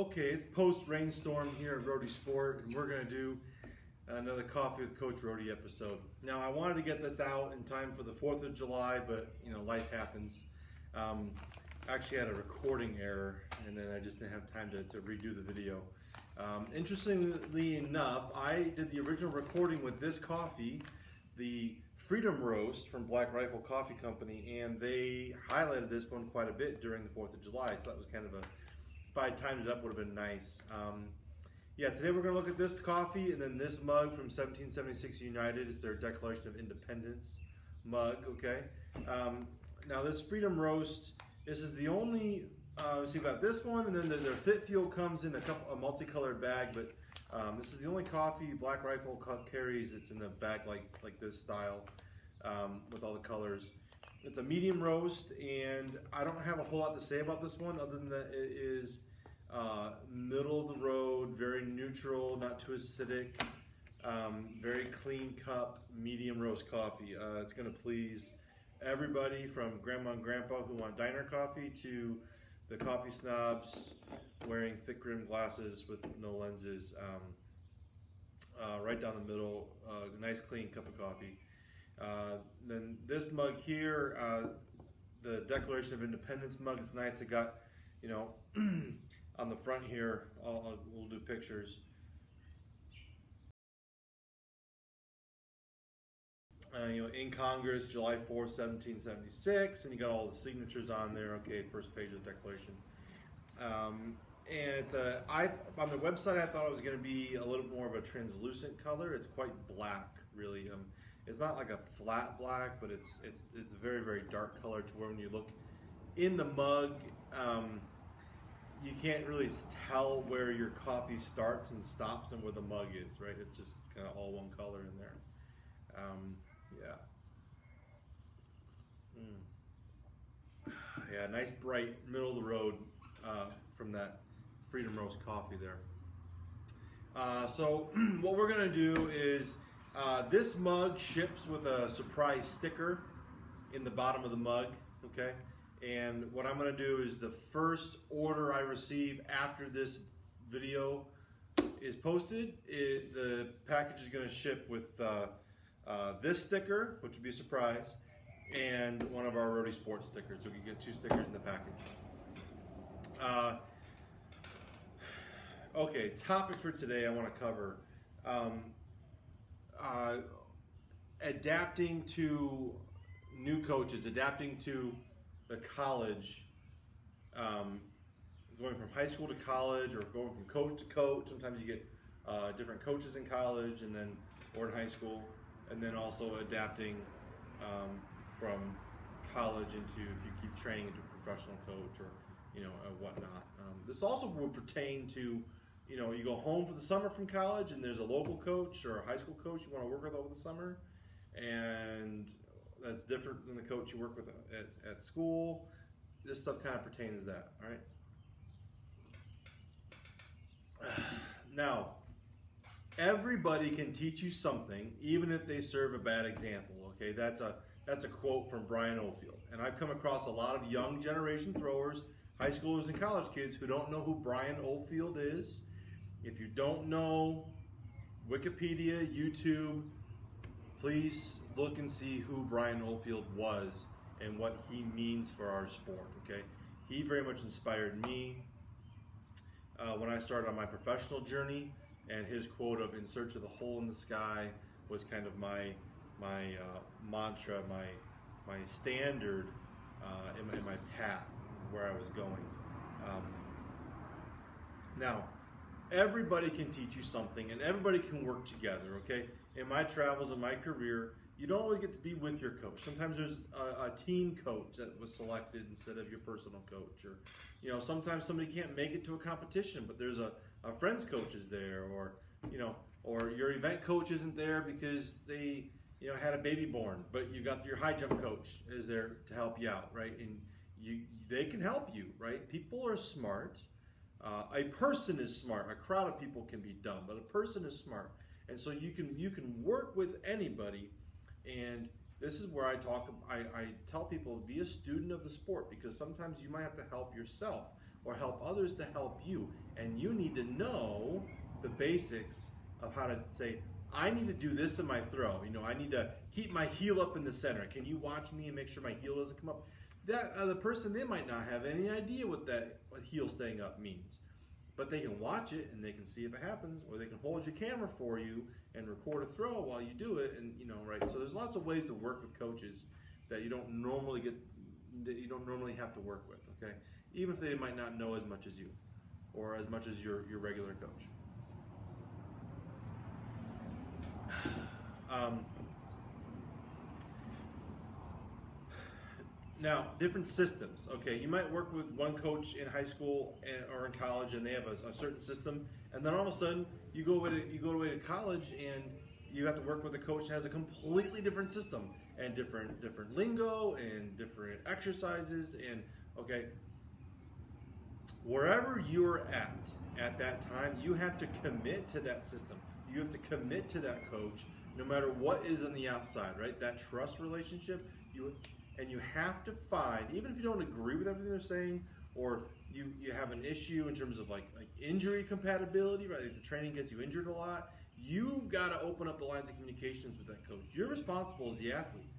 Okay, it's post-rainstorm here at Rodhe Sport, and we're going to do another Coffee with Coach Rodhe episode. Now, I wanted to get this out in time for the 4th of July, but, life happens. Actually had a recording error, and then I just didn't have time to redo the video. Interestingly enough, I did the original recording with this coffee, the Freedom Roast from Black Rifle Coffee Company, and they highlighted this one quite a bit during the 4th of July, so that was kind of if I had timed it up, would have been nice. Today we're going to look at this coffee, and then this mug from 1776 United is their Declaration of Independence mug, okay? Now this Freedom Roast, this is the only, so you've got this one, and then their Fit Fuel comes in a multicolored bag, but this is the only coffee Black Rifle carries. It's in a bag like this style with all the colors. It's a medium roast, and I don't have a whole lot to say about this one other than that it is middle of the road, very neutral, not too acidic, very clean cup, medium roast coffee. It's going to please everybody from grandma and grandpa who want diner coffee to the coffee snobs wearing thick rimmed glasses with no lenses. Right down the middle, nice clean cup of coffee. Then this mug here, the Declaration of Independence mug, it's nice. It got, on the front here, we'll do pictures. In Congress, July 4th, 1776, and you got all the signatures on there. Okay, first page of the Declaration. And it's on the website, I thought it was going to be a little more of a translucent color. It's quite black, really. It's not like a flat black, but it's a very, very dark color to where when you look in the mug, you can't really tell where your coffee starts and stops and where the mug is, right? It's just kind of all one color in there. Yeah, nice bright middle of the road from that Freedom Roast coffee there. So what we're gonna do is this mug ships with a surprise sticker in the bottom of the mug, okay? And what I'm gonna do is the first order I receive after this video is posted, the package is gonna ship with this sticker, which would be a surprise, and one of our Rodhe Sport stickers. So you get 2 stickers in the package. Okay, topic for today I want to cover. Adapting to new coaches, adapting to the college, going from high school to college, or going from coach to coach. Sometimes you get different coaches in college or in high school, and then also adapting from college into, if you keep training, into a professional coach or whatnot. This also would pertain to, you go home for the summer from college and there's a local coach or a high school coach you want to work with over the summer, and that's different than the coach you work with at school. This stuff kind of pertains to that, all right? Now, everybody can teach you something, even if they serve a bad example, okay? That's a quote from Brian Oldfield. And I've come across a lot of young generation throwers, high schoolers and college kids who don't know who Brian Oldfield is. If you don't know, Wikipedia, YouTube, please look and see who Brian Oldfield was and what he means for our sport, okay? He very much inspired me when I started on my professional journey, and his quote of "in search of the hole in the sky" was kind of my mantra, my standard in my path where I was going. Now, everybody can teach you something, and everybody can work together, okay? In my travels, in my career, you don't always get to be with your coach. Sometimes there's a team coach that was selected instead of your personal coach, or sometimes somebody can't make it to a competition, but there's a friend's coach is there, or your event coach isn't there because they had a baby born, but you got your high jump coach is there to help you out, right? And they can help you, right? People are smart. A person is smart. A crowd of people can be dumb, but a person is smart, and so you can work with anybody. And this is where I tell people, be a student of the sport, because sometimes you might have to help yourself or help others to help you. And you need to know the basics of how to say, I need to do this in my throw. I need to keep my heel up in the center. Can you watch me and make sure my heel doesn't come up? That other person, they might not have any idea what heel staying up means. But they can watch it and they can see if it happens, or they can hold your camera for you and record a throw while you do it. And right. So there's lots of ways to work with coaches that you don't normally have to work with. Okay, even if they might not know as much as you, or as much as your regular coach. Now, different systems. Okay, you might work with one coach in high school or in college, and they have a certain system, and then all of a sudden you go away to college, and you have to work with a coach that has a completely different system and different lingo and different exercises. And okay, wherever you're at that time, you have to commit to that system. You have to commit to that coach, no matter what is on the outside, right? That trust relationship. You have to find, even if you don't agree with everything they're saying, or you have an issue in terms of like injury compatibility, right? Like the training gets you injured a lot. You've got to open up the lines of communications with that coach. You're responsible as the athlete,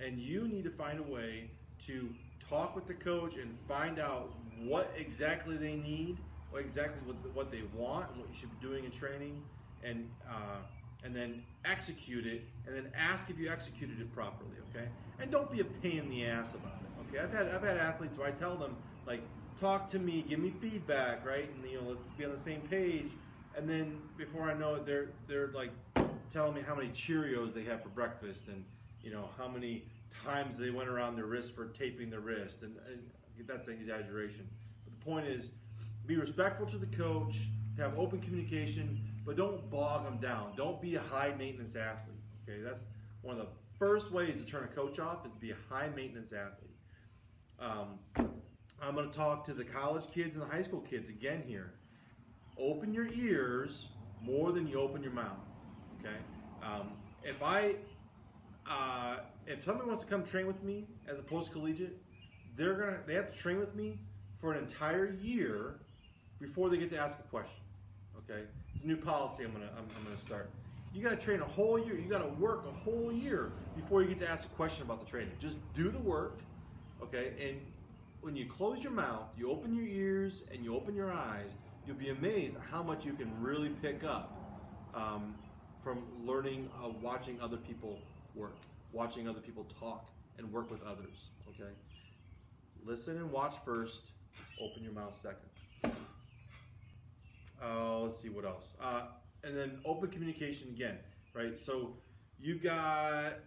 and you need to find a way to talk with the coach and find out what exactly they need, what they want, and what you should be doing in training, and then execute it, and then ask if you executed it properly, okay? And don't be a pain in the ass about it, okay? I've had athletes where I tell them, like, talk to me, give me feedback, right? And let's be on the same page. And then before I know it, they're like telling me how many Cheerios they have for breakfast, and how many times they went around their wrist for taping their wrist, and that's an exaggeration. But the point is, be respectful to the coach, have open communication, but don't bog them down. Don't be a high maintenance athlete. Okay, that's one of the first ways to turn a coach off, is to be a high maintenance athlete. I'm going to talk to the college kids and the high school kids again here. Open your ears more than you open your mouth. Okay, if somebody wants to come train with me as a post-collegiate, they have to train with me for an entire year before they get to ask a question. Okay, it's a new policy I'm gonna start. You got to train a whole year. You got to work a whole year before you get to ask a question about the training. Just do the work, okay? And when you close your mouth, you open your ears and you open your eyes, you'll be amazed at how much you can really pick up from learning, watching other people work, watching other people talk and work with others, okay? Listen and watch first, open your mouth second. Let's see what else. And then open communication again, right? So you've got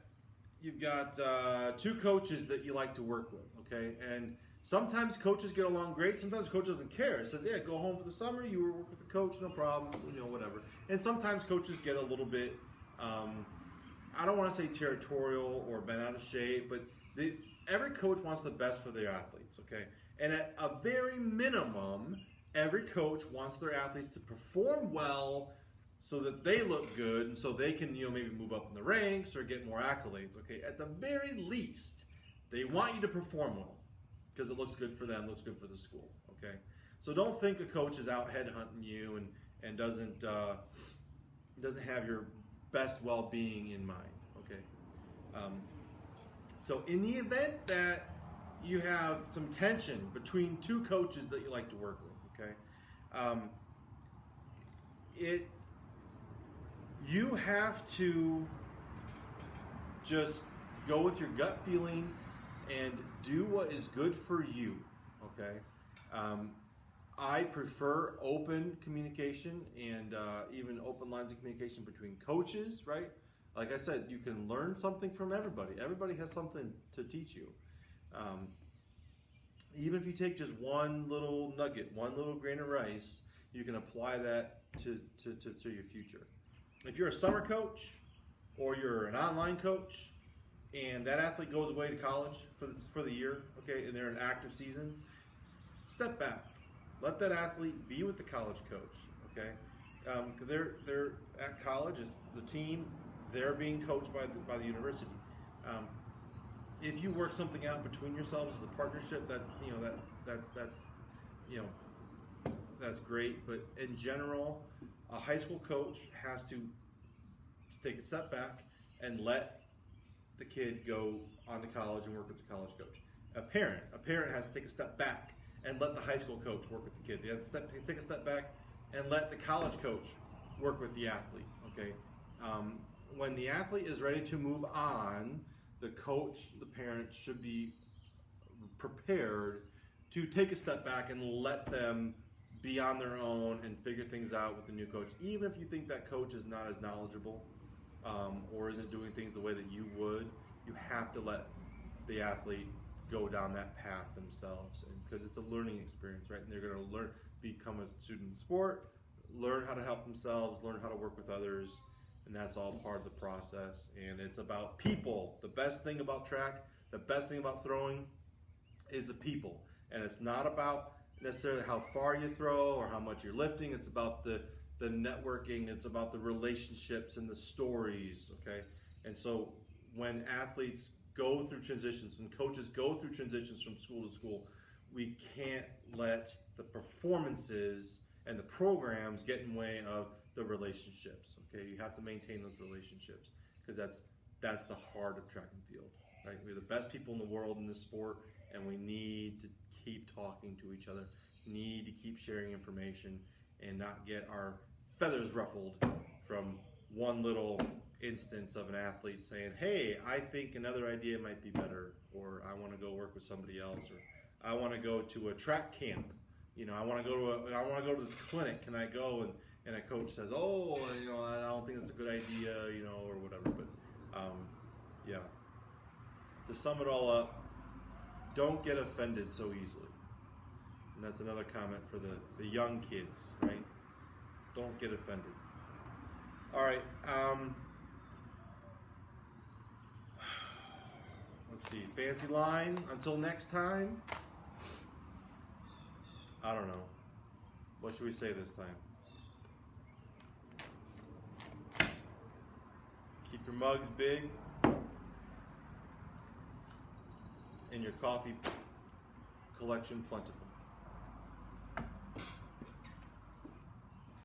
two coaches that you like to work with, okay? And sometimes coaches get along great. Sometimes coach doesn't care. It says, yeah, go home for the summer. You work with the coach, no problem, whatever. And sometimes coaches get a little bit, I don't want to say territorial or bent out of shape, but every coach wants the best for their athletes, okay? And at a very minimum, every coach wants their athletes to perform well so that they look good, and so they can, maybe move up in the ranks or get more accolades. Okay, at the very least, they want you to perform well because it looks good for them, looks good for the school. Okay, so don't think a coach is out headhunting you and doesn't have your best well-being in mind. Okay, so in the event that you have some tension between two coaches that you like to work with, okay, you have to just go with your gut feeling and do what is good for you, okay? I prefer open communication and even open lines of communication between coaches, right? Like I said, you can learn something from everybody. Everybody has something to teach you. Even if you take just one little nugget, one little grain of rice, you can apply that to your future. If you're a summer coach or you're an online coach and that athlete goes away to college for the year, okay, and they're in active season, step back. Let that athlete be with the college coach, okay? They're at college, it's the team, they're being coached by the university. If you work something out between yourselves as a partnership, that's that's great. But in general, a high school coach has to take a step back and let the kid go on to college and work with the college coach. A parent has to take a step back and let the high school coach work with the kid. They have to take a step back and let the college coach work with the athlete. Okay, when the athlete is ready to move on, the coach, the parent should be prepared to take a step back and let them be on their own and figure things out with the new coach. Even if you think that coach is not as knowledgeable or isn't doing things the way that you would, you have to let the athlete go down that path themselves, and because it's a learning experience, right? And they're going to become a student in sport, learn how to help themselves, learn how to work with others, and that's all part of the process. And it's about people. The best thing about track, the best thing about throwing is the people. And it's not about necessarily how far you throw or how much you're lifting. It's about the networking. It's about the relationships and the stories, okay? And so when athletes go through transitions, when coaches go through transitions from school to school, we can't let the performances and the programs get in way of the relationships, okay? You have to maintain those relationships, because that's the heart of track and field, right? We're the best people in the world in this sport, and we need to keep talking to each other, need to keep sharing information, and not get our feathers ruffled from one little instance of an athlete saying, hey, I think another idea might be better, or I want to go work with somebody else, or I want to go to a track camp. I want to go to this clinic. Can I go? And a coach says, oh, I don't think that's a good idea, or whatever. But yeah. To sum it all up, don't get offended so easily. And that's another comment for the young kids, right? Don't get offended. All right. Let's see. Fancy line. Until next time. I don't know. What should we say this time? Keep your mugs big and your coffee collection plentiful.